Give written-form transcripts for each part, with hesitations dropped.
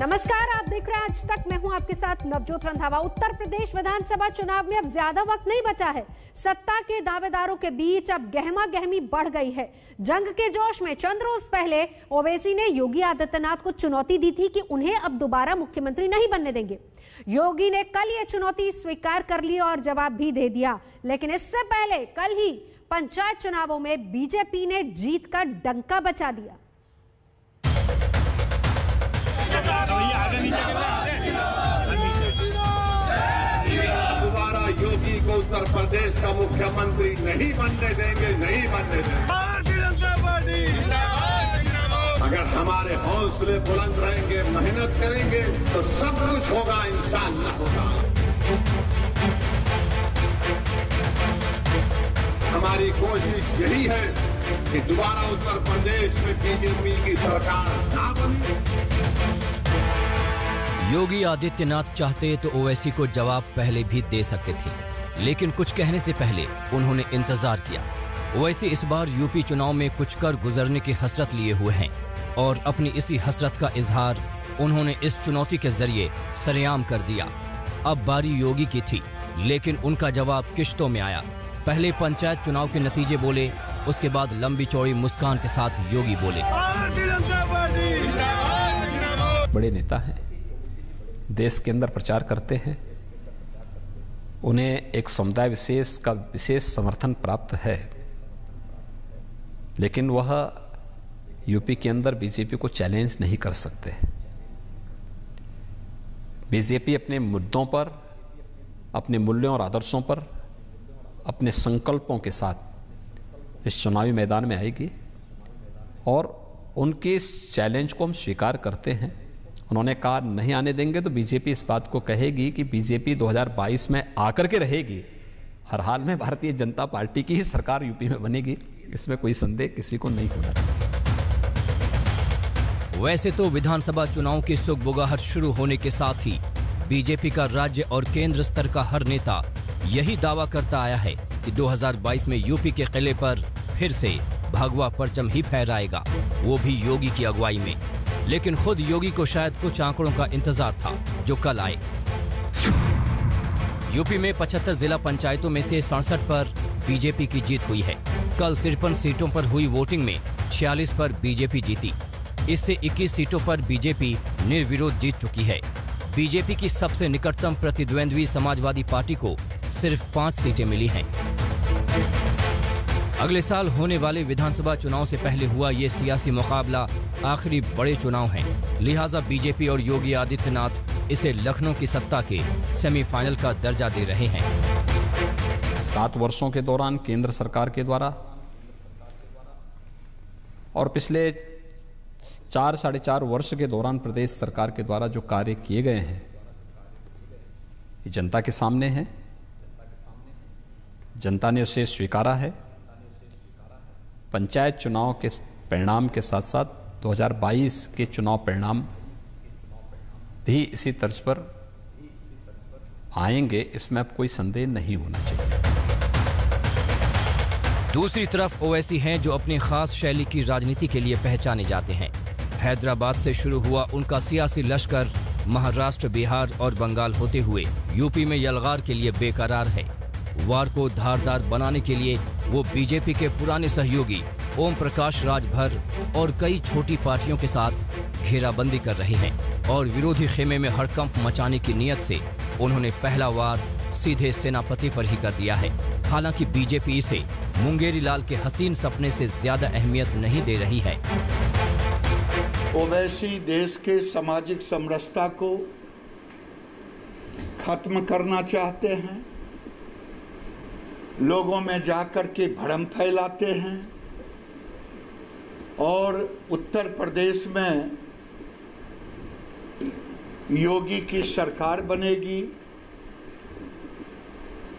नमस्कार, आप देख रहे हैं आज तक। मैं हूं आपके साथ नवजोत रंधावा। उत्तर प्रदेश विधानसभा चुनाव में अब ज्यादा वक्त नहीं बचा है। सत्ता के दावेदारों के बीच अब गहमा गहमी बढ़ गई है। जंग के जोश में चंद रोज पहले ओवैसी ने योगी आदित्यनाथ को चुनौती दी थी कि उन्हें अब दोबारा मुख्यमंत्री नहीं बनने देंगे। योगी ने कल ये चुनौती स्वीकार कर ली और जवाब भी दे दिया। लेकिन इससे पहले कल ही पंचायत चुनावों में बीजेपी ने जीत का डंका बजा दिया। दोबारा योगी को उत्तर प्रदेश का मुख्यमंत्री नहीं बनने देंगे, नहीं बनने देंगे। अगर हमारे हौसले बुलंद रहेंगे, मेहनत करेंगे तो सब कुछ होगा, इंशाअल्लाह होगा। हमारी कोशिश यही है कि दोबारा उत्तर प्रदेश में बीजेपी की सरकार ना बने। योगी आदित्यनाथ चाहते तो ओवैसी को जवाब पहले भी दे सकते थे, लेकिन कुछ कहने से पहले उन्होंने इंतजार किया। ओवैसी इस बार यूपी चुनाव में कुछ कर गुजरने की हसरत लिए हुए हैं और अपनी इसी हसरत का इजहार उन्होंने इस चुनौती के जरिए सरेआम कर दिया। अब बारी योगी की थी, लेकिन उनका जवाब किश्तों में आया। पहले पंचायत चुनाव के नतीजे बोले, उसके बाद लंबी चौड़ी मुस्कान के साथ योगी बोले। बड़े नेता हैं, देश के अंदर प्रचार करते हैं, उन्हें एक समुदाय विशेष का विशेष समर्थन प्राप्त है, लेकिन वह यूपी के अंदर बीजेपी को चैलेंज नहीं कर सकते। बीजेपी अपने मुद्दों पर, अपने मूल्यों और आदर्शों पर, अपने संकल्पों के साथ इस चुनावी मैदान में आएगी और उनके इस चैलेंज को हम स्वीकार करते हैं। उन्होंने कहा नहीं आने देंगे, तो बीजेपी इस बात को कहेगी कि बीजेपी 2022 में आकर के रहेगी। हर हाल में भारतीय जनता पार्टी की ही सरकार यूपी में बनेगी, इसमें कोई संदेह किसी को नहीं होना चाहिए। वैसे तो विधानसभा चुनाव की सुगबुगाहट शुरू होने के साथ ही बीजेपी का राज्य और केंद्र स्तर का हर नेता यही दावा करता आया है कि 2022 में यूपी के किले पर फिर से भगवा परचम ही फहराएगा, वो भी योगी की अगुवाई में। लेकिन खुद योगी को शायद कुछ आंकड़ों का इंतजार था जो कल आए। यूपी में 75 जिला पंचायतों में से 67 पर बीजेपी की जीत हुई है। कल 53 सीटों पर हुई वोटिंग में 46 पर बीजेपी जीती। इससे 21 सीटों पर बीजेपी निर्विरोध जीत चुकी है। बीजेपी की सबसे निकटतम प्रतिद्वंद्वी समाजवादी पार्टी को सिर्फ 5 सीटें मिली हैं। अगले साल होने वाले विधानसभा चुनाव से पहले हुआ ये सियासी मुकाबला आखिरी बड़े चुनाव हैं, लिहाजा बीजेपी और योगी आदित्यनाथ इसे लखनऊ की सत्ता के सेमीफाइनल का दर्जा दे रहे हैं। 7 वर्षों के दौरान केंद्र सरकार के द्वारा और पिछले 4-4.5 वर्ष के दौरान प्रदेश सरकार के द्वारा जो कार्य किए गए हैं, ये जनता के सामने है। जनता ने उसे स्वीकारा है। पंचायत चुनाव के परिणाम के साथ साथ 2022 के चुनाव परिणाम भी इसी तर्ज पर आएंगे, इसमें अब कोई संदेह नहीं होना चाहिए। दूसरी तरफ ओवैसी हैं जो अपनी खास शैली की राजनीति के लिए पहचाने जाते हैं। हैदराबाद से शुरू हुआ उनका सियासी लश्कर महाराष्ट्र, बिहार और बंगाल होते हुए यूपी में यलगार के लिए बेकरार है। वार को धारदार बनाने के लिए वो बीजेपी के पुराने सहयोगी ओम प्रकाश राजभर और कई छोटी पार्टियों के साथ घेराबंदी कर रहे हैं और विरोधी खेमे में हड़कंप मचाने की नीयत से उन्होंने पहला वार सीधे सेनापति पर ही कर दिया है। हालांकि बीजेपी इसे मुंगेरी लाल के हसीन सपने से ज्यादा अहमियत नहीं दे रही है। ओवैसी देश के सामाजिक समरसता को खत्म करना चाहते हैं, लोगों में जाकर के भ्रम फैलाते हैं और उत्तर प्रदेश में योगी की सरकार बनेगी।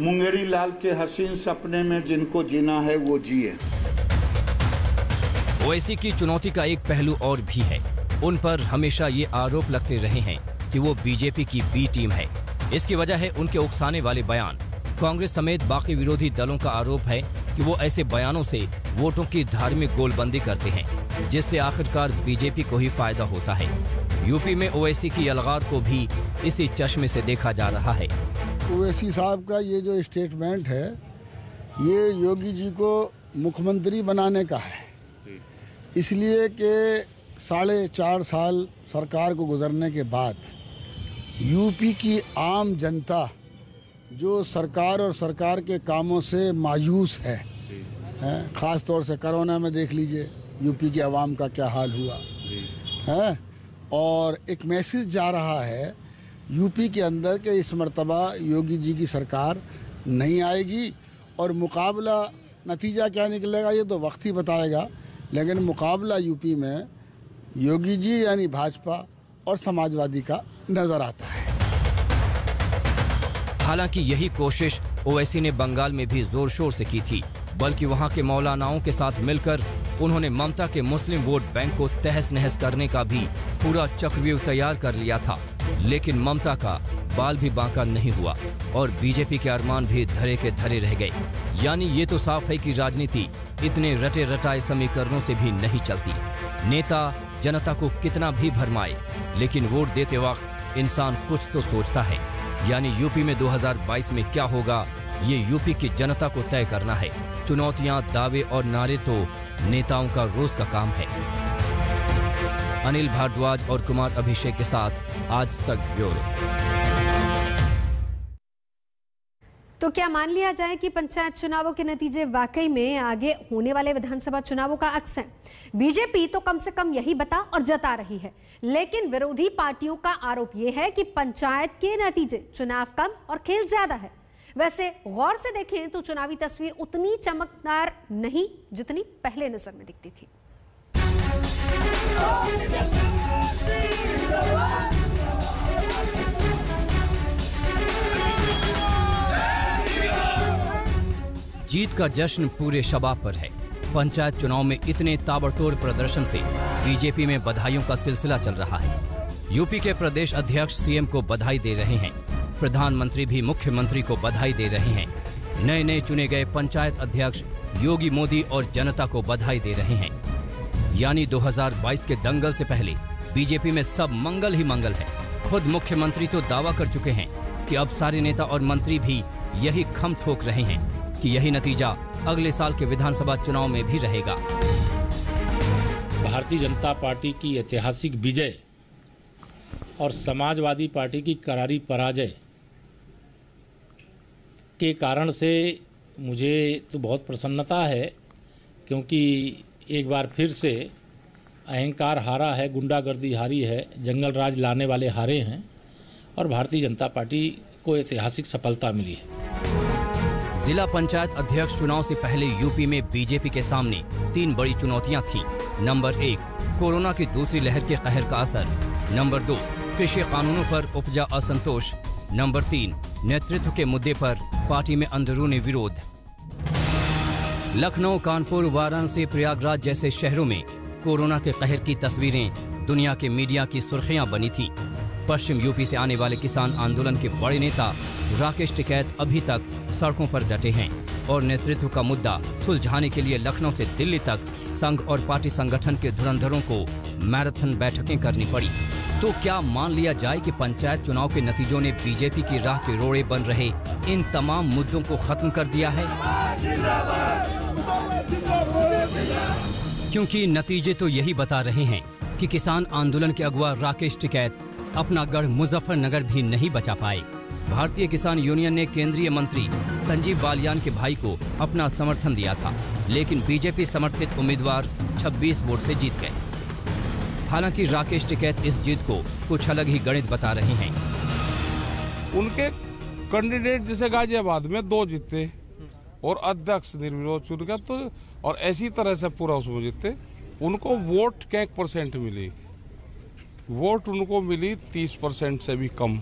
मुंगेरी लाल के हसीन सपने में जिनको जीना है वो जिए। ओवैसी की चुनौती का एक पहलू और भी है। उन पर हमेशा ये आरोप लगते रहे हैं कि वो बीजेपी की बी टीम है। इसकी वजह है उनके उकसाने वाले बयान। कांग्रेस समेत बाकी विरोधी दलों का आरोप है कि वो ऐसे बयानों से वोटों की धार्मिक गोलबंदी करते हैं, जिससे आखिरकार बीजेपी को ही फायदा होता है। यूपी में ओवैसी की अलगार को भी इसी चश्मे से देखा जा रहा है। ओवैसी साहब का ये जो स्टेटमेंट है, ये योगी जी को मुख्यमंत्री बनाने का है, इसलिए कि 4.5 साल सरकार को गुजरने के बाद यूपी की आम जनता जो सरकार और सरकार के कामों से मायूस है, ख़ास तौर से कोरोना में देख लीजिए यूपी की आवाम का क्या हाल हुआ है। और एक मैसेज जा रहा है यूपी के अंदर कि इस मर्तबा योगी जी की सरकार नहीं आएगी, और मुकाबला नतीजा क्या निकलेगा ये तो वक्त ही बताएगा, लेकिन मुकाबला यूपी में योगी जी यानी भाजपा और समाजवादी का नज़र आता है। हालांकि यही कोशिश ओवैसी ने बंगाल में भी जोर शोर से की थी, बल्कि वहां के मौलानाओं के साथ मिलकर उन्होंने ममता के मुस्लिम वोट बैंक को तहस नहस करने का भी पूरा चक्रव्यूह तैयार कर लिया था। लेकिन ममता का बाल भी बांका नहीं हुआ और बीजेपी के अरमान भी धरे के धरे रह गए। यानी ये तो साफ है कि राजनीति इतने रटे रटाए समीकरणों से भी नहीं चलती। नेता जनता को कितना भी भरमाए, लेकिन वोट देते वक्त इंसान कुछ तो सोचता है। यानी यूपी में 2022 में क्या होगा, ये यूपी की जनता को तय करना है। चुनौतियां, दावे और नारे तो नेताओं का रोज का काम है। अनिल भारद्वाज और कुमार अभिषेक के साथ आज तक ब्यूरो। तो क्या मान लिया जाए कि पंचायत चुनावों के नतीजे वाकई में आगे होने वाले विधानसभा चुनावों का अक्स है? बीजेपी तो कम से कम यही बता और जता रही है, लेकिन विरोधी पार्टियों का आरोप यह है कि पंचायत के नतीजे चुनाव कम और खेल ज्यादा है। वैसे गौर से देखें तो चुनावी तस्वीर उतनी चमकदार नहीं जितनी पहले नजर में दिखती थी। जीत का जश्न पूरे शबाब पर है। पंचायत चुनाव में इतने ताबड़तोड़ प्रदर्शन से बीजेपी में बधाइयों का सिलसिला चल रहा है। यूपी के प्रदेश अध्यक्ष सीएम को बधाई दे रहे हैं, प्रधानमंत्री भी मुख्यमंत्री को बधाई दे रहे हैं। नए नए चुने गए पंचायत अध्यक्ष योगी मोदी और जनता को बधाई दे रहे हैं। यानी 2022 के दंगल से पहले बीजेपी में सब मंगल ही मंगल है। खुद मुख्यमंत्री तो दावा कर चुके हैं कि अब सारे नेता और मंत्री भी यही खम ठोक रहे हैं कि यही नतीजा अगले साल के विधानसभा चुनाव में भी रहेगा। भारतीय जनता पार्टी की ऐतिहासिक विजय और समाजवादी पार्टी की करारी पराजय के कारण से मुझे तो बहुत प्रसन्नता है, क्योंकि एक बार फिर से अहंकार हारा है, गुंडागर्दी हारी है, जंगल राज लाने वाले हारे हैं और भारतीय जनता पार्टी को ऐतिहासिक सफलता मिली है। जिला पंचायत अध्यक्ष चुनाव से पहले यूपी में बीजेपी के सामने 3 बड़ी चुनौतियां थीं। नंबर 1, कोरोना की दूसरी लहर के कहर का असर। नंबर 2, कृषि कानूनों पर उपजा असंतोष। नंबर 3, नेतृत्व के मुद्दे पर पार्टी में अंदरूनी विरोध। लखनऊ, कानपुर, वाराणसी, प्रयागराज जैसे शहरों में कोरोना के कहर की तस्वीरें दुनिया के मीडिया की सुर्खियां बनी थी। पश्चिम यूपी से आने वाले किसान आंदोलन के बड़े नेता राकेश टिकैत अभी तक सड़कों पर डटे हैं और नेतृत्व का मुद्दा सुलझाने के लिए लखनऊ से दिल्ली तक संघ और पार्टी संगठन के धुरंधरों को मैराथन बैठकें करनी पड़ी। तो क्या मान लिया जाए कि पंचायत चुनाव के नतीजों ने बीजेपी की राह के रोड़े बन रहे इन तमाम मुद्दों को खत्म कर दिया है? क्योंकि नतीजे तो यही बता रहे हैं कि किसान आंदोलन के अगुवा राकेश टिकैत अपना गढ़ मुजफ्फरनगर भी नहीं बचा पाए। भारतीय किसान यूनियन ने केंद्रीय मंत्री संजीव बालियान के भाई को अपना समर्थन दिया था, लेकिन बीजेपी समर्थित उम्मीदवार 26 वोट से जीत गए। हालांकि राकेश टिकैत इस जीत को कुछ अलग ही गणित बता रहे हैं। उनके कैंडिडेट जैसे गाजियाबाद में 2 जीते और अध्यक्ष निर्विरोध चुन गया, तो और ऐसी तरह से पूरा उसमें जीते। उनको वोट क्या % मिली? वोट उनको मिली 30% से भी कम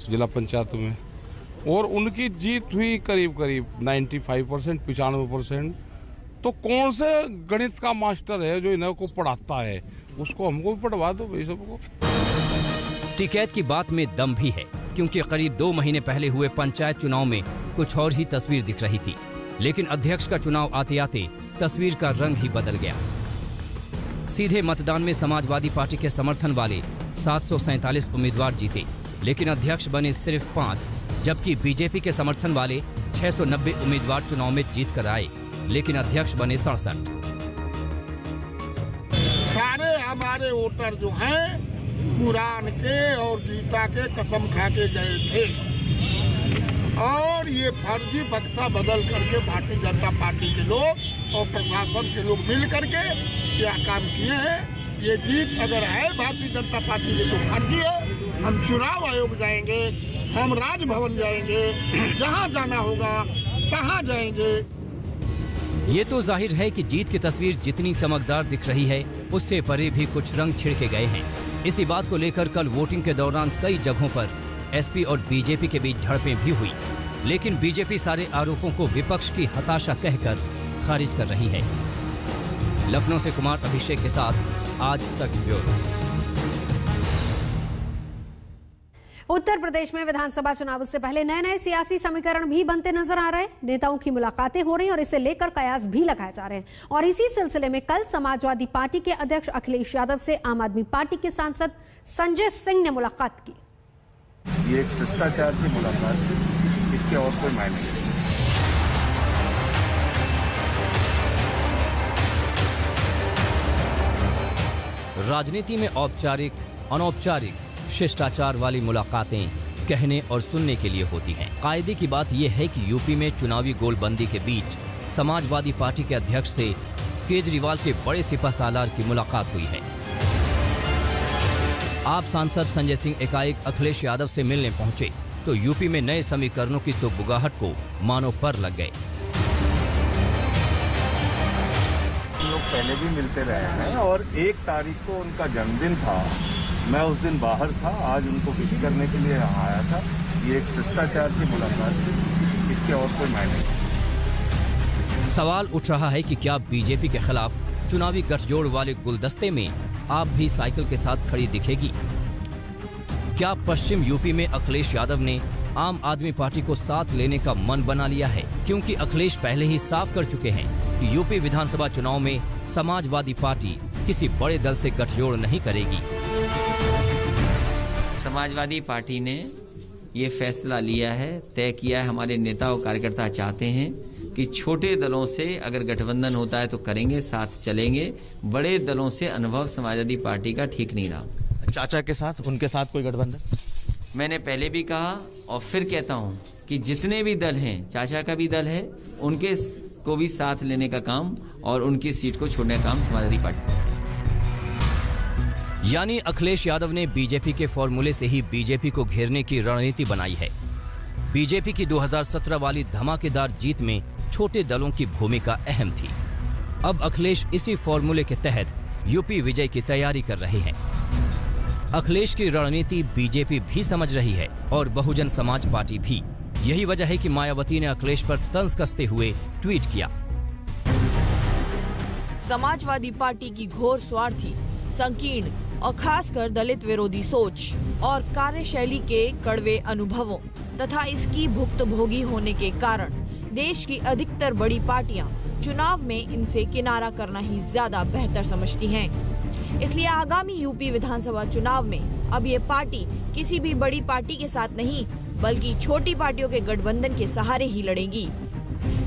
जिला पंचायत में, और उनकी जीत हुई करीब 95%, 95%। तो कौन से गणित का मास्टर है जो इन्हें को पढ़ाता है? उसको हमको भी पढ़वा दो भाई सबको। टिकैत की बात में दम भी है, क्योंकि करीब 2 महीने पहले हुए पंचायत चुनाव में कुछ और ही तस्वीर दिख रही थी, लेकिन अध्यक्ष का चुनाव आते आते तस्वीर का रंग ही बदल गया। सीधे मतदान में समाजवादी पार्टी के समर्थन वाले 747 उम्मीदवार जीते, लेकिन अध्यक्ष बने सिर्फ 5, जबकि बीजेपी के समर्थन वाले 690 उम्मीदवार चुनाव में जीत कर आए, लेकिन अध्यक्ष बने 67। सारे हमारे वोटर जो हैं कुरान के और गीता के कसम खा के गए थे और ये फर्जी बक्सा बदल करके भारतीय जनता पार्टी के लोग और प्रशासन के लोग मिल करके क्या काम किए हैं। ये जीत अगर है भारतीय जनता पार्टी की तो फर्जी है। हम चुनाव आयोग जाएंगे, हम राजभवन जाएंगे, जहाँ जाना होगा तहाँ जाएंगे। ये तो जाहिर है कि जीत की तस्वीर जितनी चमकदार दिख रही है, उससे परे भी कुछ रंग छिड़के गए हैं। इसी बात को लेकर कल वोटिंग के दौरान कई जगहों पर एसपी और बीजेपी के बीच झड़पें भी हुई, लेकिन बीजेपी सारे आरोपों को विपक्ष की हताशा कहकर खारिज कर रही है। लखनऊ से कुमार अभिषेक के साथ आज तक ब्यूरो। उत्तर प्रदेश में विधानसभा चुनाव से पहले नए नए सियासी समीकरण भी बनते नजर आ रहे हैं। नेताओं की मुलाकातें हो रही हैं और इसे लेकर कयास भी लगाए जा रहे हैं। और इसी सिलसिले में कल समाजवादी पार्टी के अध्यक्ष अखिलेश यादव से आम आदमी पार्टी के सांसद संजय सिंह ने मुलाकात की। ये एक शिष्टाचार की मुलाकात थी, इसके और कोई मायने नहीं। राजनीति में औपचारिक, अनौपचारिक, शिष्टाचार वाली मुलाकातें कहने और सुनने के लिए होती हैं। कायदे की बात यह है कि यूपी में चुनावी गोलबंदी के बीच समाजवादी पार्टी के अध्यक्ष से केजरीवाल के बड़े सिपहसालार की मुलाकात हुई है। आप सांसद संजय सिंह एकाएक अखिलेश यादव से मिलने पहुंचे तो यूपी में नए समीकरणों की सुगबुगाहट को मानो पर लग गए। लोग पहले भी मिलते रहे हैं और 1 तारीख को उनका जन्मदिन था, मैं उस दिन बाहर था, आज उनको विश करने के लिए यहाँ आया था। ये एक शिष्टाचार की मुलाकात थी, इसके और कोई मायने नहीं। सवाल उठ रहा है कि क्या बीजेपी के खिलाफ चुनावी गठजोड़ वाले गुलदस्ते में आप भी साइकिल के साथ खड़ी दिखेगी? क्या पश्चिम यूपी में अखिलेश यादव ने आम आदमी पार्टी को साथ लेने का मन बना लिया है? क्योंकि अखिलेश पहले ही साफ कर चुके हैं कि यूपी विधानसभा चुनाव में समाजवादी पार्टी किसी बड़े दल से गठजोड़ नहीं करेगी। समाजवादी पार्टी ने ये फैसला लिया है, तय किया है, हमारे नेता और कार्यकर्ता चाहते हैं कि छोटे दलों से अगर गठबंधन होता है तो करेंगे, साथ चलेंगे। बड़े दलों से अनुभव समाजवादी पार्टी का ठीक नहीं रहा। चाचा के साथ, उनके साथ कोई गठबंधन? मैंने पहले भी कहा और फिर कहता हूँ कि जितने भी दल हैं, चाचा का भी दल है, उनके को भी साथ लेने का काम और उनकी सीट को छोड़ने का काम समाजवादी पार्टी। यानी अखिलेश यादव ने बीजेपी के फॉर्मूले से ही बीजेपी को घेरने की रणनीति बनाई है। बीजेपी की 2017 वाली धमाकेदार जीत में छोटे दलों की भूमिका अहम थी। अब अखिलेश इसी फॉर्मूले के तहत यूपी विजय की तैयारी कर रहे हैं। अखिलेश की रणनीति बीजेपी भी समझ रही है और बहुजन समाज पार्टी भी। यही वजह है कि मायावती ने अखिलेश पर तंज कसते हुए ट्वीट किया। समाजवादी पार्टी की घोर स्वार्थी, संकीर्ण और खासकर दलित विरोधी सोच और कार्यशैली के कड़वे अनुभवों तथा इसकी भुक्तभोगी होने के कारण देश की अधिकतर बड़ी पार्टियां चुनाव में इनसे किनारा करना ही ज्यादा बेहतर समझती हैं। इसलिए आगामी यूपी विधानसभा चुनाव में अब ये पार्टी किसी भी बड़ी पार्टी के साथ नहीं बल्कि छोटी पार्टियों के गठबंधन के सहारे ही लड़ेगी।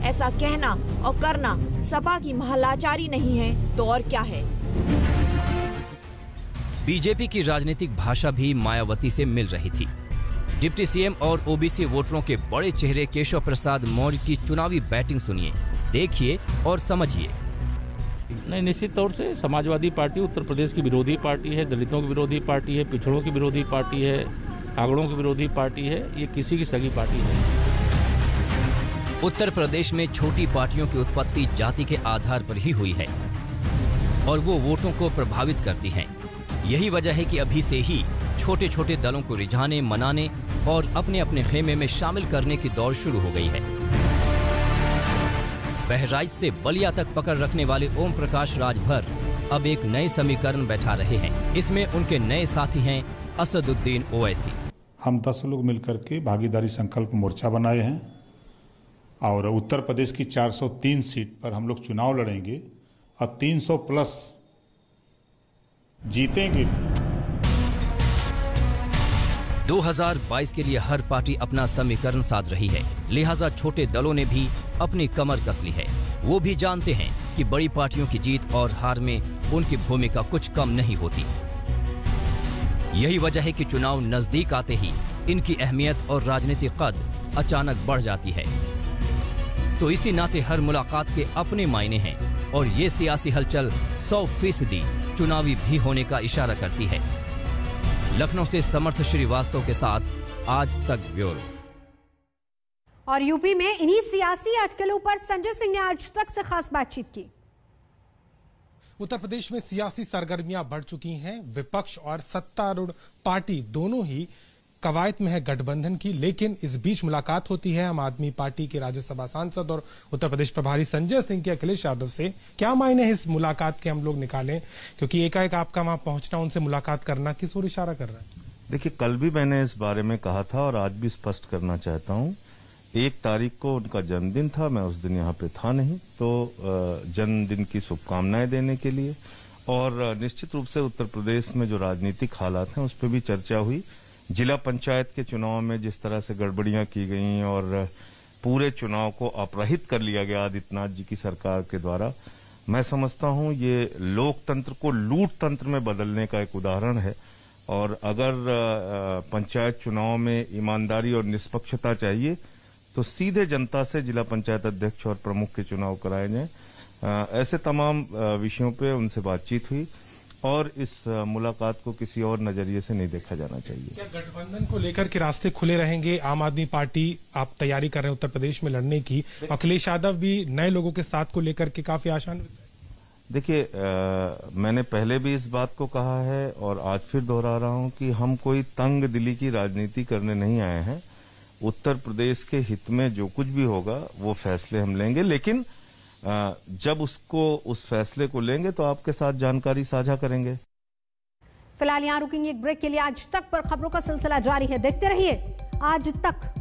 ऐसा कहना और करना सपा की महलाचारी नहीं है तो और क्या है। बीजेपी की राजनीतिक भाषा भी मायावती से मिल रही थी। डिप्टी सीएम और ओबीसी वोटरों के बड़े चेहरे केशव प्रसाद मौर्य की चुनावी बैटिंग सुनिए, देखिए और समझिए। नहीं, निश्चित तौर से समाजवादी पार्टी उत्तर प्रदेश की विरोधी पार्टी है, दलितों की विरोधी पार्टी है, पिछड़ों की विरोधी पार्टी है, आगड़ों की विरोधी पार्टी है। ये किसी की सगी पार्टी है। उत्तर प्रदेश में छोटी पार्टियों की उत्पत्ति जाति के आधार पर ही हुई है और वो वोटों को प्रभावित करती हैं। यही वजह है कि अभी से ही छोटे छोटे दलों को रिझाने, मनाने और अपने अपने खेमे में शामिल करने की दौड़ शुरू हो गई है। बहराइच से बलिया तक पकड़ रखने वाले ओम प्रकाश राजभर अब एक नए समीकरण बैठा रहे हैं। इसमें उनके नए साथी हैं असदुद्दीन ओवैसी। हम 10 लोग मिलकर के भागीदारी संकल्प मोर्चा बनाए हैं और उत्तर प्रदेश की 403 सीट पर हम लोग चुनाव लड़ेंगे और 300 प्लस जीतेंगे भी। 2022 के लिए हर पार्टी अपना समीकरण साध रही है, लिहाजा छोटे दलों ने भी अपनी कमर कस ली है। वो भी जानते हैं कि बड़ी पार्टियों की जीत और हार में उनकी भूमिका कुछ कम नहीं होती। यही वजह है कि चुनाव नजदीक आते ही इनकी अहमियत और राजनीतिक कद अचानक बढ़ जाती है। तो इसी नाते हर मुलाकात के अपने मायने हैं और ये सियासी हलचल 100% चुनावी भी होने का इशारा करती है। लखनऊ से समर्थ श्रीवास्तव के साथ आज तक ब्यूरो। और यूपी में इन्हीं सियासी अटकलों पर संजय सिंह ने आज तक से खास बातचीत की। उत्तर प्रदेश में सियासी सरगर्मियां बढ़ चुकी हैं। विपक्ष और सत्तारूढ़ पार्टी दोनों ही कवायद में है गठबंधन की, लेकिन इस बीच मुलाकात होती है आम आदमी पार्टी के राज्यसभा सांसद और उत्तर प्रदेश प्रभारी संजय सिंह के अखिलेश यादव से। क्या मायने हैं इस मुलाकात के हम लोग निकालें, क्योंकि एकाएक आपका वहां पहुंचना, उनसे मुलाकात करना किस ओर इशारा कर रहा है? देखिए, कल भी मैंने इस बारे में कहा था और आज भी स्पष्ट करना चाहता हूं। 1 तारीख को उनका जन्मदिन था, मैं उस दिन यहाँ पे था नहीं, तो जन्मदिन की शुभकामनाएं देने के लिए और निश्चित रूप से उत्तर प्रदेश में जो राजनीतिक हालात हैं उस पर भी चर्चा हुई। जिला पंचायत के चुनाव में जिस तरह से गड़बड़ियां की गई और पूरे चुनाव को अपराहित कर लिया गया आदित्यनाथ जी की सरकार के द्वारा, मैं समझता हूं ये लोकतंत्र को लूट तंत्र में बदलने का एक उदाहरण है। और अगर पंचायत चुनाव में ईमानदारी और निष्पक्षता चाहिए तो सीधे जनता से जिला पंचायत अध्यक्ष और प्रमुख के चुनाव कराए जाएं। ऐसे तमाम विषयों पे उनसे बातचीत हुई और इस मुलाकात को किसी और नजरिए से नहीं देखा जाना चाहिए। क्या गठबंधन को लेकर के रास्ते खुले रहेंगे? आम आदमी पार्टी आप तैयारी कर रहे हैं उत्तर प्रदेश में लड़ने की, अखिलेश यादव भी नए लोगों के साथ को लेकर के काफी आशान्वित है। देखिए, मैंने पहले भी इस बात को कहा है और आज फिर दोहरा रहा हूं कि हम कोई तंग दिली की राजनीति करने नहीं आए हैं। उत्तर प्रदेश के हित में जो कुछ भी होगा वो फैसले हम लेंगे, लेकिन जब उस फैसले को लेंगे तो आपके साथ जानकारी साझा करेंगे। फिलहाल यहां रुकेंगे एक ब्रेक के लिए। आज तक पर खबरों का सिलसिला जारी है, देखते रहिए आज तक।